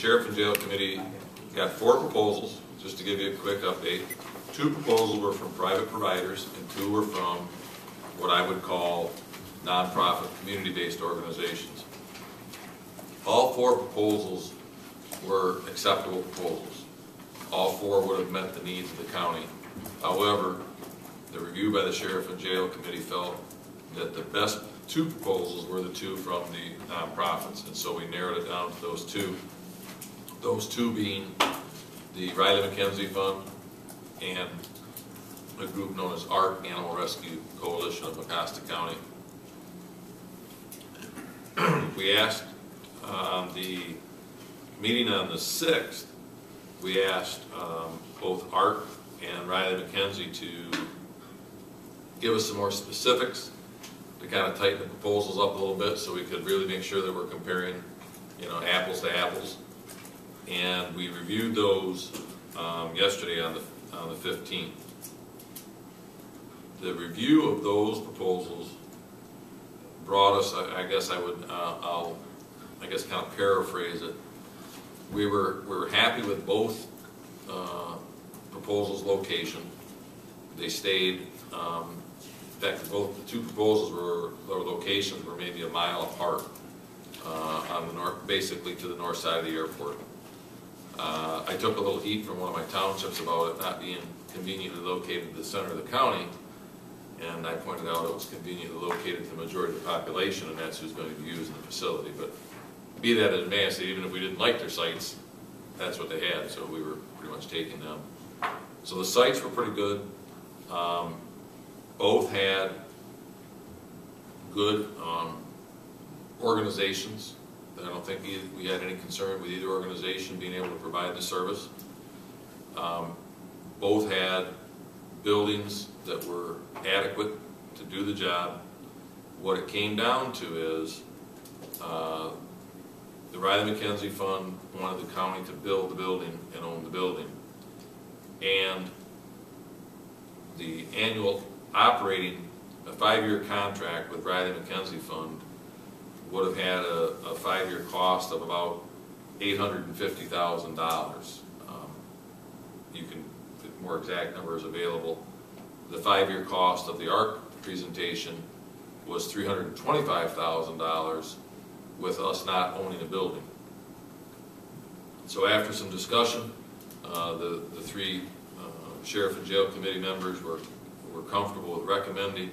Sheriff and Jail Committee got 4 proposals, just to give you a quick update. 2 proposals were from private providers and 2 were from what I would call nonprofit community-based organizations. All 4 proposals were acceptable proposals. All 4 would have met the needs of the county. However, the review by the Sheriff and Jail Committee felt that the best 2 proposals were the 2 from the nonprofits, and so we narrowed it down to those 2. Those 2 being the Riley McKenzie Fund and a group known as ARC, Animal Rescue Coalition of Mecosta County. We asked on the meeting on the 6th, we asked both ARC and Riley McKenzie to give us some more specifics to kind of tighten the proposals up a little bit so we could really make sure that we're comparing, you know, apples to apples. And we reviewed those yesterday on the 15th. The review of those proposals brought us, I guess I would, I'll kind of paraphrase it. We were happy with both proposals' location. They stayed. In fact, both the 2 proposals their locations were maybe a mile apart on the north, basically to the north side of the airport. I took a little heat from one of my townships about it not being conveniently located in the center of the county, and I pointed out it was conveniently located to the majority of the population, and that's who's going to be using the facility. But be that as it may, I said even if we didn't like their sites, that's what they had, so we were pretty much taking them. So the sites were pretty good. Both had good organizations. I don't think we had any concern with either organization being able to provide the service. Both had buildings that were adequate to do the job. What it came down to is the Riley McKenzie Fund wanted the county to build the building and own the building. And the annual operating, a 5-year contract with Riley McKenzie Fund would have had a 5-year cost of about $850,000. You can, the more exact number is available. The 5-year cost of the ARC presentation was $325,000 with us not owning a building. So after some discussion, the 3 Sheriff and Jail Committee members were comfortable with recommending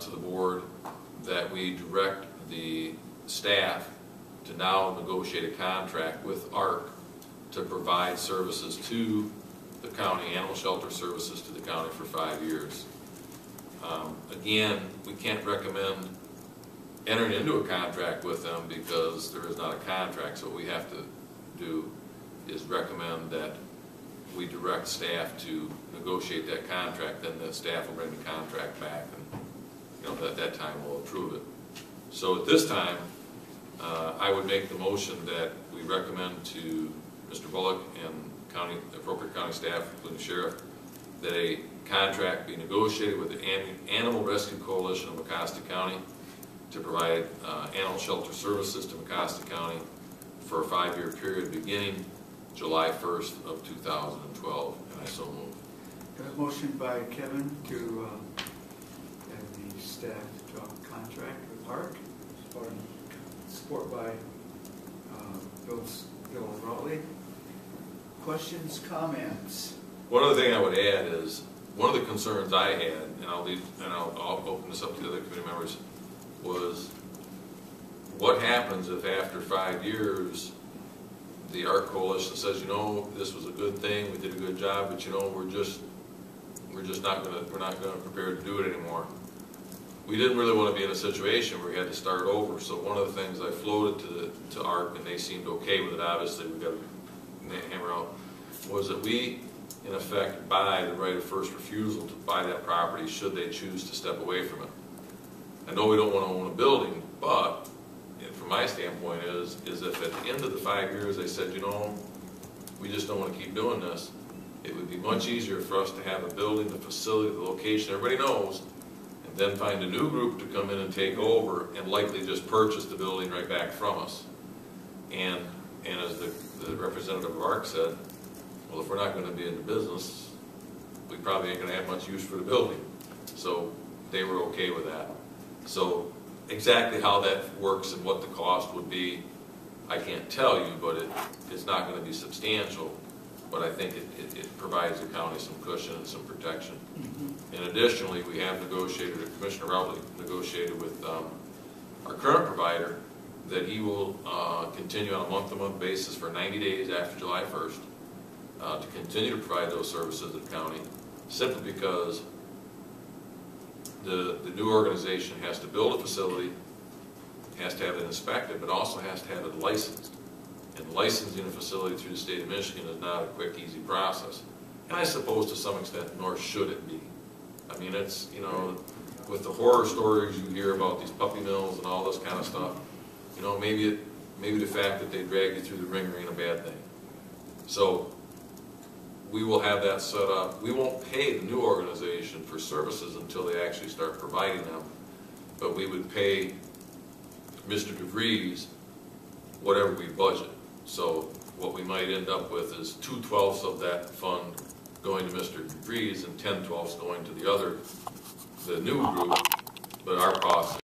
to the board that we direct the staff to now negotiate a contract with ARC to provide services to the county, animal shelter services to the county for 5 years. Again, we can't recommend entering into a contract with them because there is not a contract, so what we have to do is recommend that we direct staff to negotiate that contract, then the staff will bring the contract back, and you know, at that time we'll approve it. So at this time, I would make the motion that we recommend to Mr. Bullock and appropriate county staff, including the sheriff, that a contract be negotiated with the Animal Rescue Coalition of Mecosta County to provide animal shelter services to Mecosta County for a 5-year period beginning July 1st of 2012, and I so move. Got a motion by Kevin to have the staff draw a contract with ARC, support by Bill Rowley. Questions, comments? One other thing I would add is one of the concerns I had, and I'll open this up to the other committee members, was what happens if after 5 years the ARC Coalition says, you know, this was a good thing, we did a good job, but you know, we're not going to prepare to do it anymore. We didn't really want to be in a situation where we had to start over. So one of the things I floated to ARC, and they seemed okay with it. Obviously, we got to hammer out, was that we, in effect, buy the right of first refusal to buy that property should they choose to step away from it. I know we don't want to own a building, but from my standpoint is if at the end of the 5 years they said, you know, we just don't want to keep doing this, it would be much easier for us to have a building, the facility, the location, everybody knows, and then find a new group to come in and take over and likely just purchase the building right back from us. And as the representative of ARC said, well, if we're not going to be in the business, we probably ain't going to have much use for the building. So they were okay with that. So exactly how that works and what the cost would be, I can't tell you, but it's not going to be substantial. But I think it provides the county some cushion and some protection. And additionally, we have negotiated, or Commissioner Rowley negotiated with our current provider that he will continue on a month-to-month basis for 90 days after July 1st to continue to provide those services to the county, simply because the new organization has to build a facility, has to have it inspected, but also has to have it licensed. And licensing a facility through the state of Michigan is not a quick, easy process. And I suppose to some extent, nor should it be. I mean, it's, you know, with the horror stories you hear about these puppy mills and all this kind of stuff, you know, maybe the fact that they drag you through the ringer ain't a bad thing. So we will have that set up. We won't pay the new organization for services until they actually start providing them, but we would pay Mr. DeVries whatever we budget. So what we might end up with is 2/12 of that fund going to Mr. DeVries and 10/12 going to the new group, but our cost